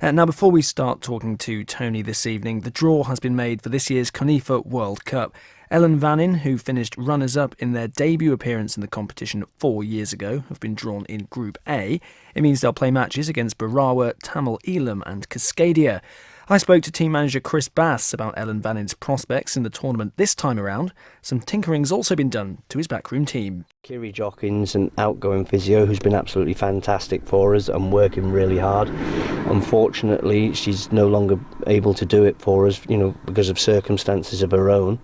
Now, before we start talking to Tony this evening, the draw has been made for this year's CONIFA World Cup. Ellen Vannin, who finished runners-up in their debut appearance in the competition 4 years ago, have been drawn in Group A. It means they'll play matches against Barawa, Tamil Eelam and Cascadia. I spoke to team manager Chris Bass about Ellen Vannin's prospects in the tournament this time around. Some tinkering's also been done to his backroom team. Kiri Jockin's an outgoing physio who's been absolutely fantastic for us and working really hard. Unfortunately, she's no longer able to do it for us, because of circumstances of her own.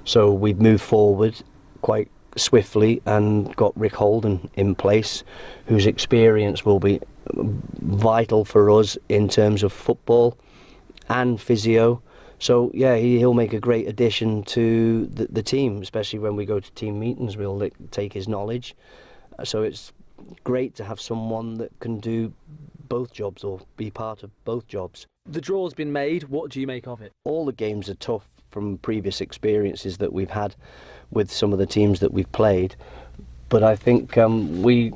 So we've moved forward quite swiftly and got Rick Holden in place, whose experience will be vital for us in terms of football and physio. So yeah, he'll make a great addition to the team, especially when we go to team meetings. We'll take his knowledge. So it's great to have someone that can do both jobs or be part of both jobs. The draw's been made. What do you make of it? All the games are tough from previous experiences that we've had with some of the teams that we've played. But I think we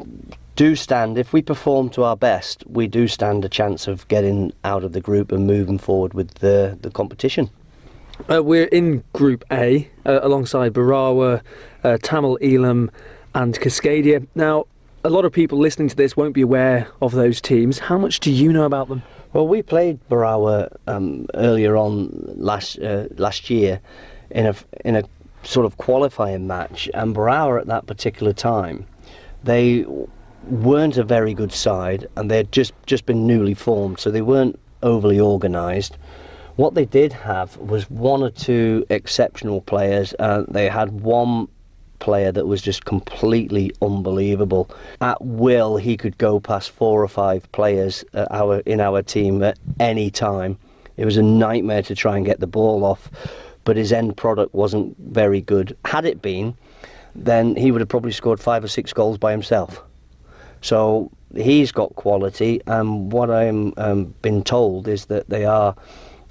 do stand, if we perform to our best, we do stand a chance of getting out of the group and moving forward with the competition. We're in Group A alongside Barawa, Tamil Eelam and Cascadia. Now, a lot of people listening to this won't be aware of those teams. How much do you know about them? Well, we played Barawa earlier on last year in a sort of qualifying match, and Barawa at that particular time, they weren't a very good side, and they'd just been newly formed, so they weren't overly organised. What they did have was one or two exceptional players. They had one player that was just completely unbelievable. At will, he could go past 4 or 5 players in our team at any time. It was a nightmare to try and get the ball off, but his end product wasn't very good. Had it been, then he would have probably scored 5 or 6 goals by himself. So he's got quality, and what I'm been told is that they are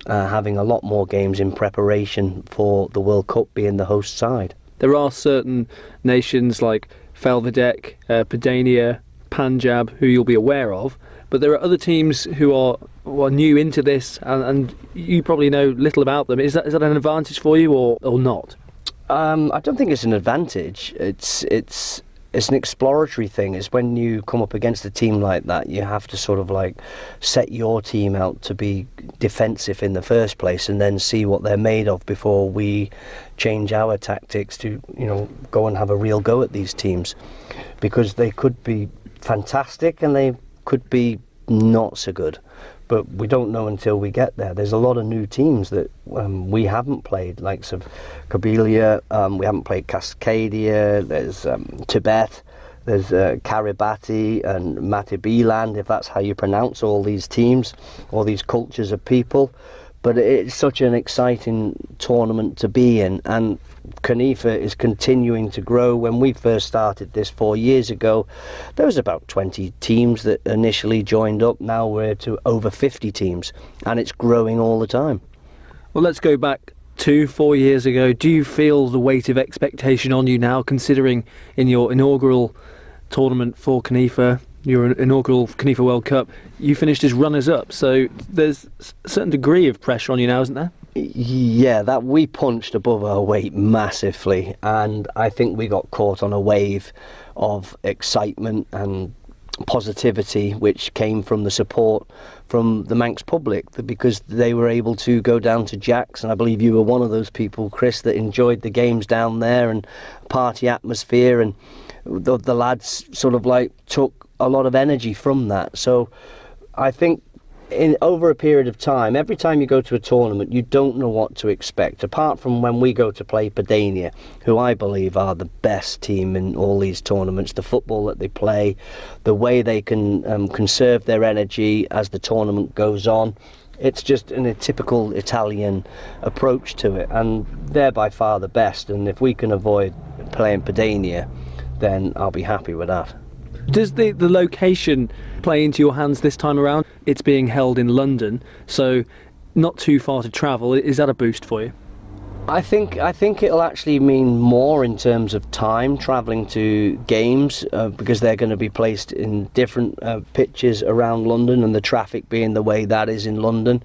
having a lot more games in preparation for the World Cup, being the host side. There are certain nations like Felvidek, Padania, Punjab, who you'll be aware of, but there are other teams who are new into this, and you probably know little about them. Is that an advantage for you or not? I don't think it's an advantage. It's an exploratory thing. It's when you come up against a team like that, you have to sort of like set your team out to be defensive in the first place, and then see what they're made of before we change our tactics to, go and have a real go at these teams, because they could be fantastic and they could be not so good. But we don't know until we get there. There's a lot of new teams that we haven't played, likes of Kabylia, we haven't played Cascadia, there's Tibet, there's Kiribati and Matibiland, if that's how you pronounce all these teams, all these cultures of people. But it's such an exciting tournament to be in, and CONIFA is continuing to grow. When we first started this 4 years ago, there was about 20 teams that initially joined up. Now we're to over 50 teams, and it's growing all the time. Well, let's go back to 4 years ago. Do you feel the weight of expectation on you now, considering in your inaugural tournament for CONIFA, your inaugural CONIFA World Cup, you finished as runners-up, so there's a certain degree of pressure on you now, isn't there? Yeah, that we punched above our weight massively, and I think we got caught on a wave of excitement and positivity which came from the support from the Manx public, because they were able to go down to Jack's, and I believe you were one of those people, Chris, that enjoyed the games down there and party atmosphere, and the lads sort of like took a lot of energy from that. So I think over a period of time, every time you go to a tournament, you don't know what to expect, apart from when we go to play Padania, who I believe are the best team in all these tournaments. The football that they play, the way they can conserve their energy as the tournament goes on, it's just a typical Italian approach to it, and they're by far the best, and if we can avoid playing Padania, then I'll be happy with that. Does the location play into your hands this time around? It's being held in London, so not too far to travel. Is that a boost for you? I think it'll actually mean more in terms of time travelling to games because they're going to be placed in different pitches around London, and the traffic being the way that is in London,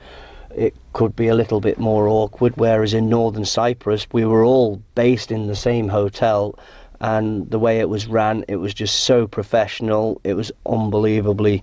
it could be a little bit more awkward. Whereas in Northern Cyprus, we were all based in the same hotel, and the way it was ran, it was just so professional. It was unbelievably.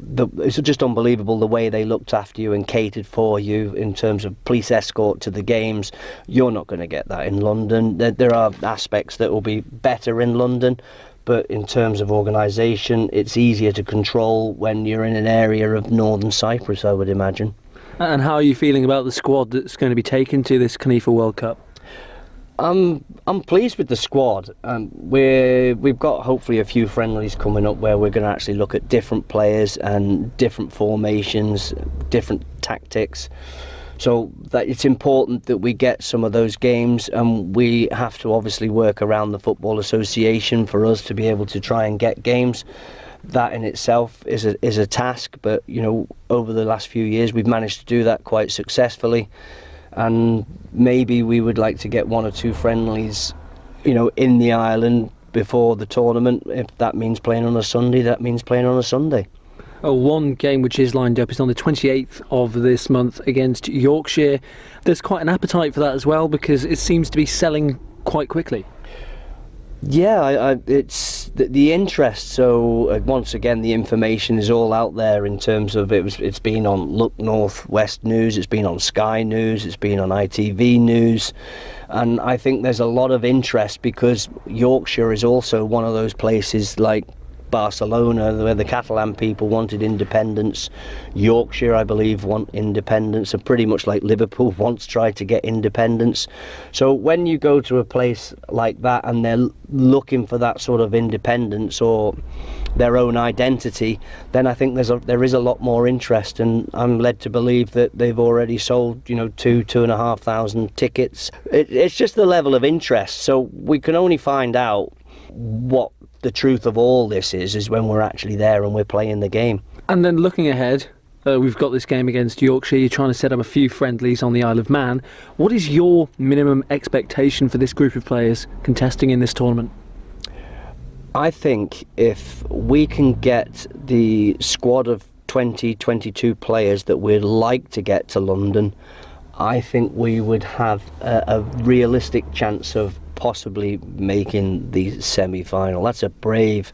It's just unbelievable the way they looked after you and catered for you in terms of police escort to the games. You're not going to get that in London. There are aspects that will be better in London, but in terms of organisation, it's easier to control when you're in an area of Northern Cyprus, I would imagine. And how are you feeling about the squad that's going to be taken to this CONIFA World Cup? I'm pleased with the squad. We've got hopefully a few friendlies coming up where we're going to actually look at different players and different formations, different tactics. So that it's important that we get some of those games, and we have to obviously work around the Football Association for us to be able to try and get games. That in itself is a task, but over the last few years we've managed to do that quite successfully. And maybe we would like to get one or two friendlies, in the island before the tournament. If that means playing on a Sunday, that means playing on a Sunday. Oh, one game which is lined up is on the 28th of this month against Yorkshire. There's quite an appetite for that as well, because it seems to be selling quite quickly. Yeah, it's the interest. So once again, the information is all out there in terms of it's been on Look North West News, it's been on Sky News, it's been on ITV News, and I think there's a lot of interest because Yorkshire is also one of those places like Barcelona where the Catalan people wanted independence. Yorkshire, I believe, want independence, and pretty much like Liverpool once tried to get independence. So when you go to a place like that and they're looking for that sort of independence or their own identity, then I think there is a lot more interest, and I'm led to believe that they've already sold 2,500 tickets. It's just the level of interest. So we can only find out what the truth of all this is when we're actually there and we're playing the game. And then looking ahead, we've got this game against Yorkshire. You're trying to set up a few friendlies on the Isle of Man. What is your minimum expectation for this group of players contesting in this tournament? I think if we can get the squad of 22 players that we'd like to get to London, I think we would have a realistic chance of possibly making the semi-final. That's a brave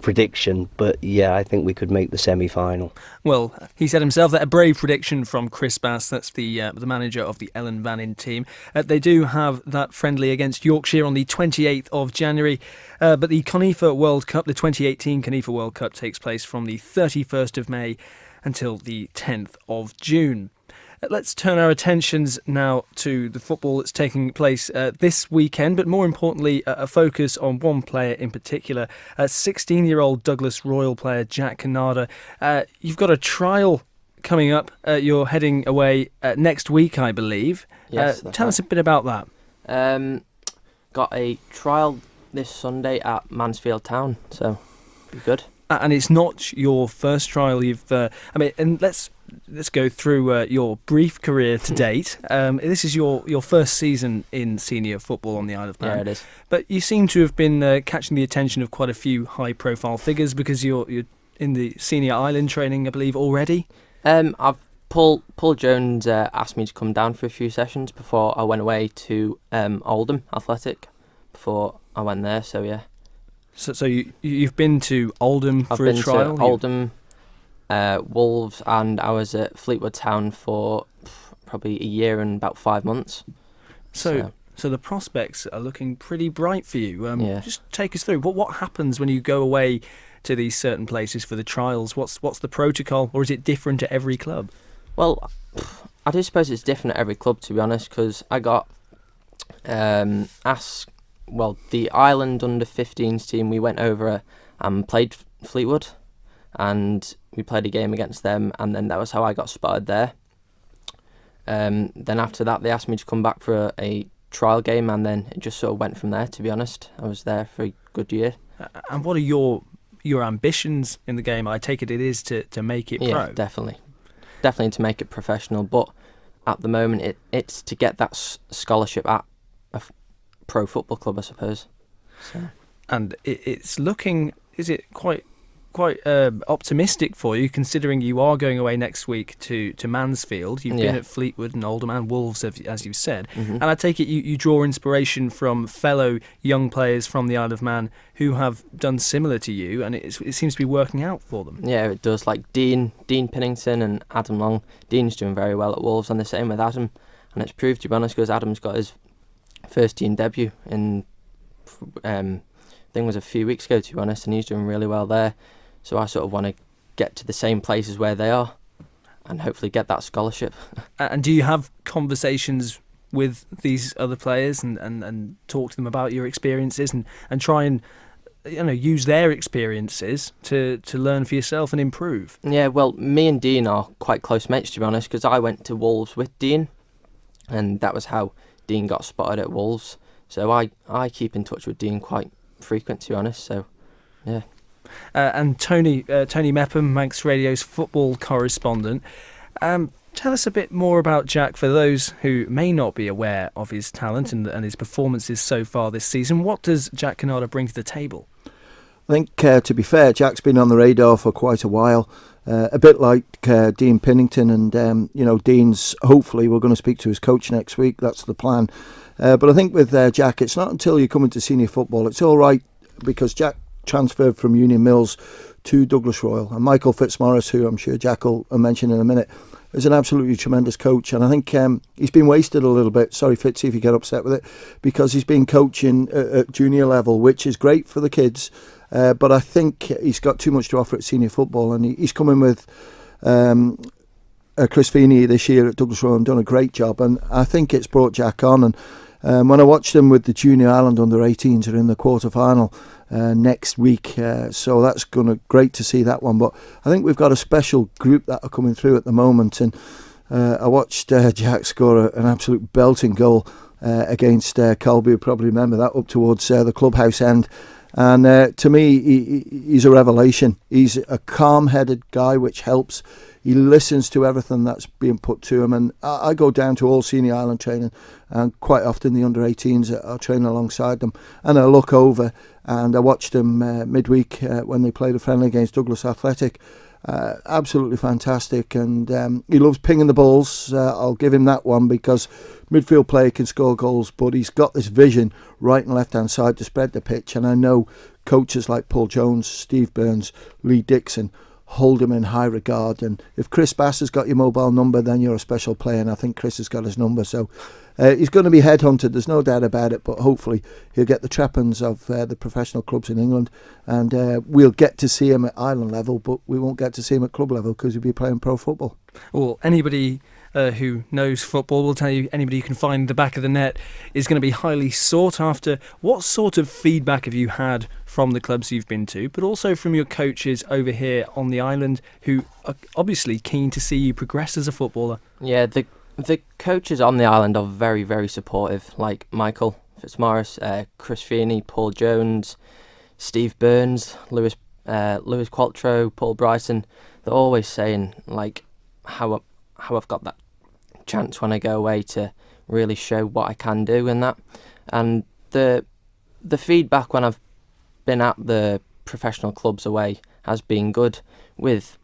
prediction, but yeah, I think we could make the semi-final. Well, he said himself that a brave prediction from Chris Bass, that's the manager of the Ellen Vannin team. They do have that friendly against Yorkshire on the 28th of January, but the CONIFA World Cup, the 2018 CONIFA World Cup, takes place from the 31st of May until the 10th of June. Let's turn our attentions now to the football that's taking place this weekend, but more importantly, a focus on one player in particular, 16-year-old Douglas Royal player Jack Camarda. You've got a trial coming up. You're heading away next week, I believe. Yes, tell us a bit about that. Got a trial this Sunday at Mansfield Town, so be good. And it's not your first trial. And let's go through your brief career to date. This is your first season in senior football on the Isle of Man. Yeah, it is. But you seem to have been catching the attention of quite a few high-profile figures because you're in the senior island training, I believe, already. Paul Jones asked me to come down for a few sessions before I went away to Oldham Athletic before I went there. So yeah. So you've been to Oldham for a trial? I've been to Oldham, Wolves, and I was at Fleetwood Town for probably a year and about 5 months. So the prospects are looking pretty bright for you. Yeah. Just take us through. What happens when you go away to these certain places for the trials? What's the protocol, or is it different at every club? Well, I do suppose it's different at every club, to be honest, because I got asked. Well, the Ireland under-15s team, we went over and played Fleetwood, and we played a game against them, and then that was how I got spotted there. Then after that, they asked me to come back for a trial game, and then it just sort of went from there, to be honest. I was there for a good year. And what are your ambitions in the game? I take it is to make it pro. Yeah, definitely to make it professional, but at the moment it's to get that scholarship at a pro football club, I suppose. So. And it's looking, is it quite optimistic for you, considering you are going away next week to Mansfield? You've been at Fleetwood and Alderman, Wolves, as you've said. Mm-hmm. And I take it you draw inspiration from fellow young players from the Isle of Man who have done similar to you, and it seems to be working out for them. Yeah, it does. Like Dean Pinnington and Adam Long. Dean's doing very well at Wolves, and the same with Adam. And it's proved, to be honest, because Adam's got his first team debut in, I think it was a few weeks ago, to be honest, and he's doing really well there. So I sort of want to get to the same places where they are and hopefully get that scholarship. And do you have conversations with these other players and talk to them about your experiences and try and use their experiences to learn for yourself and improve? Yeah, well, me and Dean are quite close mates, to be honest, because I went to Wolves with Dean, and that was how Dean got spotted at Wolves. So I keep in touch with Dean quite frequent, to be honest, so yeah. And Tony Mepham, Manx Radio's football correspondent. Tell us a bit more about Jack for those who may not be aware of his talent and his performances so far this season. What does Jack Camarda bring to the table? I think, to be fair, Jack's been on the radar for quite a while. A bit like Dean Pinnington, and Dean's, hopefully we're going to speak to his coach next week. That's the plan. But I think with Jack, it's not until you come into senior football. It's all right because Jack transferred from Union Mills to Douglas Royal, and Michael Fitzmaurice, who I'm sure Jack will mention in a minute, is an absolutely tremendous coach, and I think he's been wasted a little bit. Sorry Fitzy if you get upset with it, because he's been coaching at junior level, which is great for the kids, but I think he's got too much to offer at senior football, and he's coming with Chris Feeney this year at Douglas Royal and done a great job, and I think it's brought Jack on. And when I watched them with the Junior Ireland under-18s, are in the quarter-final next week, so that's great to see that one. But I think we've got a special group that are coming through at the moment, and I watched Jack score an absolute belting goal against Colby. You probably remember that, up towards the clubhouse end. And to me, he's a revelation. He's a calm-headed guy, which helps. He listens to everything that's being put to him. And I go down to all senior Ireland training, and quite often the under-18s are training alongside them. And I look over and I watched them midweek when they played a friendly against Douglas Athletic. Absolutely fantastic, and he loves pinging the balls. I'll give him that one, because midfield player can score goals, but he's got this vision right and left hand side to spread the pitch, and I know coaches like Paul Jones, Steve Burns, Lee Dixon hold him in high regard. And if Chris Bass has got your mobile number, then you're a special player, and I think Chris has got his number, so he's going to be headhunted, there's no doubt about it, but hopefully he'll get the trappings of the professional clubs in England, and we'll get to see him at island level, but we won't get to see him at club level because he'll be playing pro football. Well, anybody who knows football will tell you anybody you can find the back of the net is going to be highly sought after. What sort of feedback have you had from the clubs you've been to, but also from your coaches over here on the island, who are obviously keen to see you progress as a footballer? Yeah, the coaches on the island are very, very supportive, like Michael Fitzmaurice, Chris Feeney, Paul Jones, Steve Burns, Lewis Qualtrough, Paul Bryson. They're always saying like how I've got that chance when I go away to really show what I can do and that. And the feedback when I've been at the professional clubs away has been good. With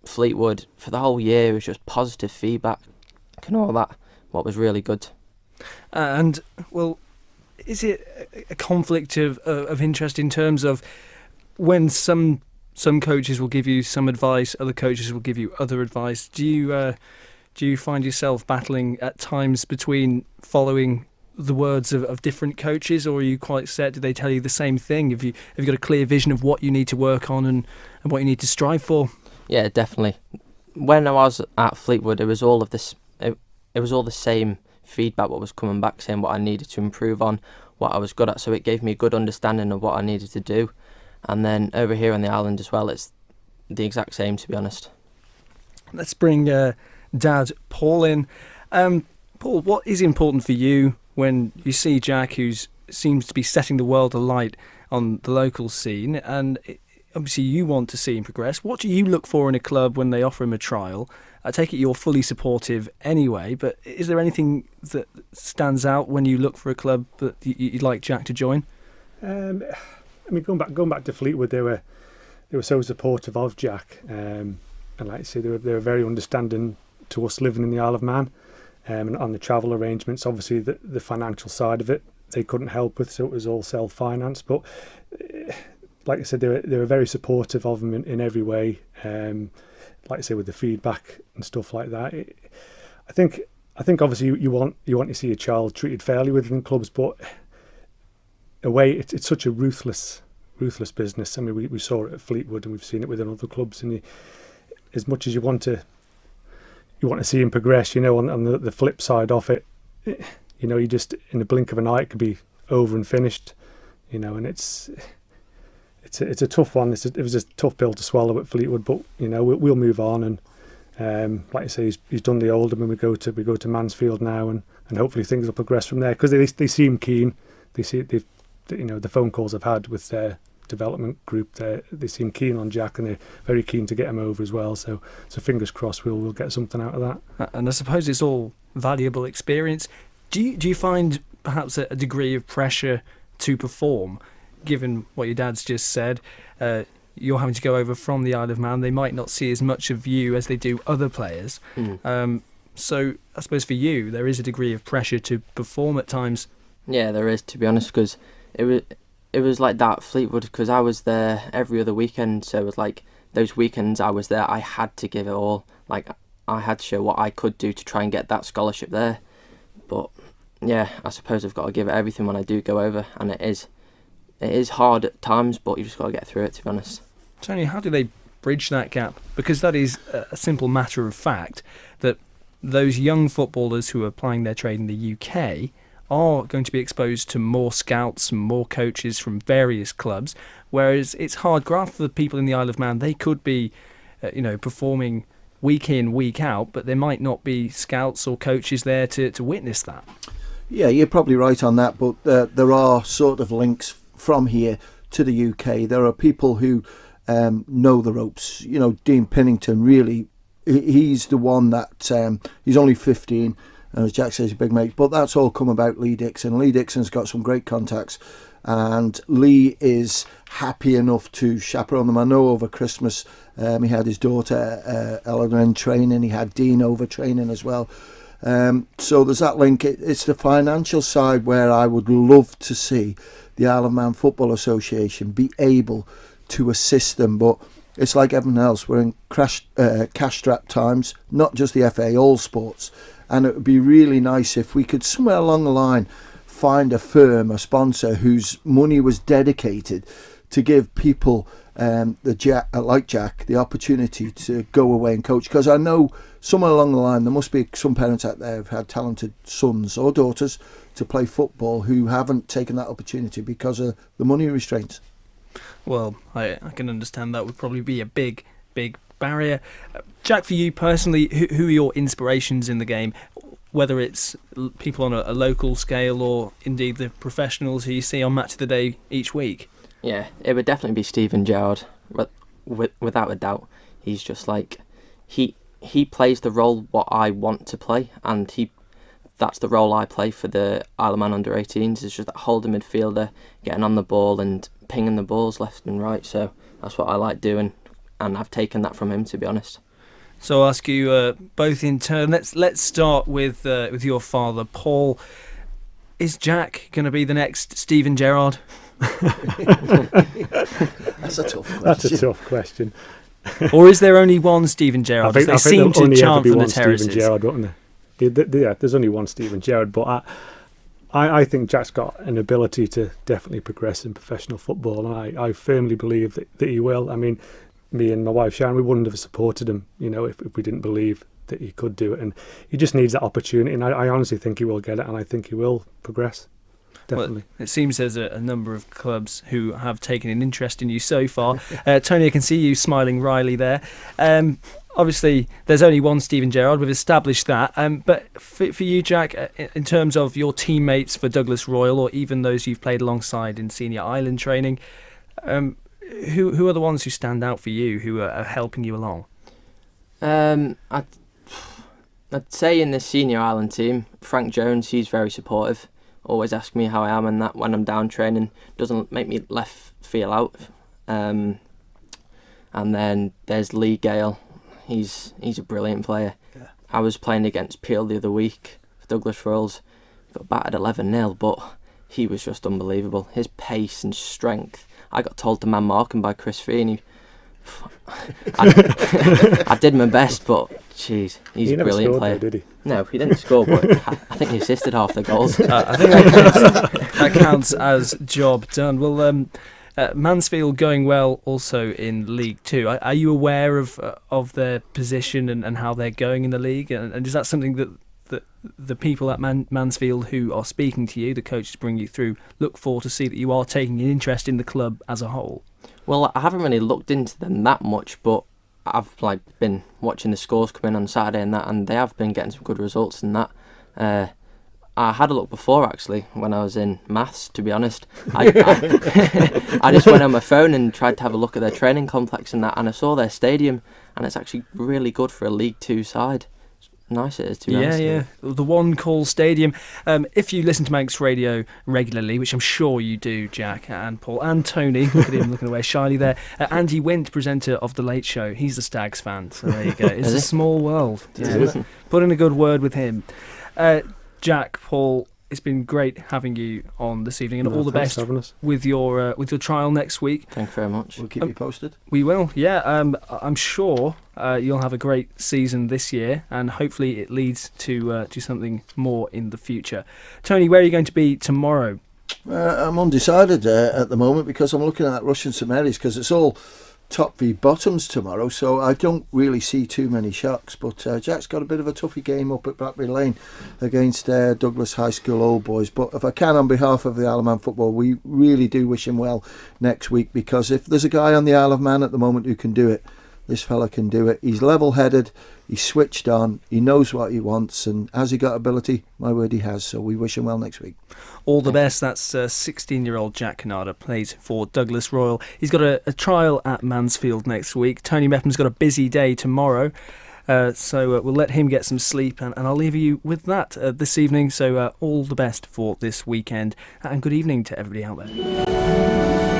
Fleetwood for the whole year, it was just positive feedback and all that, what was really good. And, well, is it a conflict of interest in terms of when some coaches will give you some advice, other coaches will give you other advice? Do you find yourself battling at times between following the words of different coaches, or are you quite set? Do they tell you the same thing? Have you got a clear vision of what you need to work on and what you need to strive for? Yeah, definitely. When I was at Fleetwood, it was all of this. It was all the same feedback, what was coming back, saying what I needed to improve on, what I was good at. So it gave me a good understanding of what I needed to do. And then over here on the island as well, it's the exact same, to be honest. Let's bring Dad Paul in. Paul, what is important for you when you see Jack, who seems to be setting the world alight on the local scene, and obviously you want to see him progress. What do you look for in a club when they offer him a trial? I take it you're fully supportive anyway, but is there anything that stands out when you look for a club that you'd like Jack to join? I mean, going back to Fleetwood, they were so supportive of Jack, and like I say, they were very understanding to us living in the Isle of Man, and on the travel arrangements. Obviously, the financial side of it they couldn't help with, so it was all self-financed. But like I said, they were very supportive of him in every way. Like I say, with the feedback and stuff like that. I think obviously you want to see a child treated fairly within clubs, but away it's such a ruthless business. I mean, we saw it at Fleetwood, and we've seen it within other clubs. And as much as you want to see him progress, you know, on the flip side of it, you know, you just in the blink of an eye it could be over and finished, you know. And it's a tough one. It was a tough pill to swallow at Fleetwood, but you know we'll move on. And like I say, he's done the Oldham, and we go to Mansfield now, and hopefully things will progress from there, because they seem keen. You know, the phone calls I've had with their development group, they seem keen on Jack, and they're very keen to get him over as well. So fingers crossed we'll get something out of that. And I suppose it's all valuable experience. Do you find perhaps a degree of pressure to perform, given what your dad's just said? You're having to go over from the Isle of Man. They might not see as much of you as they do other players. So I suppose for you there is a degree of pressure to perform at times. Yeah, there is, to be honest, because it was like that at Fleetwood, because I was there every other weekend. So it was like those weekends I was there, I had to give it all. Like I had to show what I could do to try and get that scholarship there. But yeah, I suppose I've got to give it everything when I do go over, and it is hard at times, but you just got to get through it, to be honest. Tony, how do they bridge that gap? Because that is a simple matter of fact that those young footballers who are applying their trade in the UK are going to be exposed to more scouts and more coaches from various clubs, whereas it's hard graft for the people in the Isle of Man. They could be, performing week in, week out, but there might not be scouts or coaches there to witness that. Yeah, you're probably right on that, but there are sort of links from here to the UK. There are people who know the ropes. You know, Dean Pinnington, really, he's the one that, he's only 15, as Jack says, a big mate, but that's all come about Lee Dixon. Lee Dixon's got some great contacts, and Lee is happy enough to chaperone them. I know over Christmas he had his daughter Eleanor in training, he had Dean over training as well. So there's that link. It's the financial side where I would love to see the Isle of Man Football Association be able to assist them, but it's like everything else. We're in cash-strapped times, not just the FA, all sports. And it would be really nice if we could somewhere along the line find a firm, a sponsor whose money was dedicated to give people like Jack the opportunity to go away and coach. Because I know somewhere along the line there must be some parents out there who've had talented sons or daughters to play football who haven't taken that opportunity because of the money restraints. Well, I can understand that would probably be a big barrier. Jack, for you personally, who are your inspirations in the game, whether it's people on a local scale or indeed the professionals who you see on Match of the Day each week? Yeah, it would definitely be Stephen Gerrard, without a doubt. He's just like, he plays the role what I want to play, and that's the role I play for the Isle of Man under-18s. It's just that holding midfielder, getting on the ball and pinging the balls left and right. So that's what I like doing, and I've taken that from him, to be honest. So I'll ask you both in turn. Let's start with your father, Paul. Is Jack going to be the next Stephen Gerrard? That's a tough question. That's a tough question. Or is there only one Stephen Gerrard? I think they seem to chant from the terraces. Stephen Gerrard, wouldn't there? Yeah, there's only one Stephen Gerrard, but I think Jack's got an ability to definitely progress in professional football, and I firmly believe that he will. I mean, me and my wife Sharon, we wouldn't have supported him, if we didn't believe that he could do it, and he just needs that opportunity, and I honestly think he will get it, and I think he will progress. Definitely. Well, it seems there's a number of clubs who have taken an interest in you so far. Tony, I can see you smiling wryly there. Obviously, there's only one Stephen Gerrard. We've established that. But for you, Jack, in terms of your teammates for Douglas Royal, or even those you've played alongside in senior island training, Who are the ones who stand out for you, who are helping you along? I'd say in the senior Ireland team, Frank Jones, he's very supportive. Always asks me how I am and that when I'm down training. Doesn't make me left feel out. And then there's Lee Gale. He's a brilliant player. Yeah. I was playing against Peel the other week for Douglas Royals. Got battered 11-0, but he was just unbelievable. His pace and strength. I got told to man mark him by Chris Feeney. I did my best, but jeez, he's a brilliant scored, player. though, did he? No, he didn't score, but I think he assisted half the goals. I think that counts as job done. Well, Mansfield going well also in League Two. Are you aware of their position and how they're going in the league? And is that something that the people at Mansfield who are speaking to you, the coaches bring you through, look for to see that you are taking an interest in the club as a whole? Well, I haven't really looked into them that much, but I've been watching the scores come in on Saturday and they have been getting some good results in that. I had a look before actually when I was in maths. To be honest, I just went on my phone and tried to have a look at their training complex and that, and I saw their stadium, and it's actually really good for a League Two side. Nice it is, to be honest. Yeah. The One Call Stadium. If you listen to Manx Radio regularly, which I'm sure you do, Jack and Paul and Tony, look at him looking away shyly there. Andy Wint, presenter of The Late Show, he's a Stags fan, so there you go. It's a small world. Yeah. Put in a good word with him. Jack, Paul, it's been great having you on this evening, and all the best with your trial next week. Thank you very much. We'll keep you posted. We will, yeah. I'm sure you'll have a great season this year, and hopefully it leads to something more in the future. Tony, where are you going to be tomorrow? I'm undecided at the moment because I'm looking at Russian St Mary's because it's all top v bottoms tomorrow, so I don't really see too many shocks, but Jack's got a bit of a toughie game up at Blackberry Lane against Douglas High School Old Boys. But if I can, on behalf of the Isle of Man football, we really do wish him well next week, because if there's a guy on the Isle of Man at the moment who can do it, this fella can do it. He's level-headed, he's switched on, he knows what he wants, and has he got ability? My word, he has. So we wish him well next week. All the best. That's 16-year-old Jack Camarda, plays for Douglas Royal. He's got a trial at Mansfield next week. Tony Mepham's got a busy day tomorrow, so we'll let him get some sleep, and I'll leave you with that this evening. So all the best for this weekend, and good evening to everybody out there.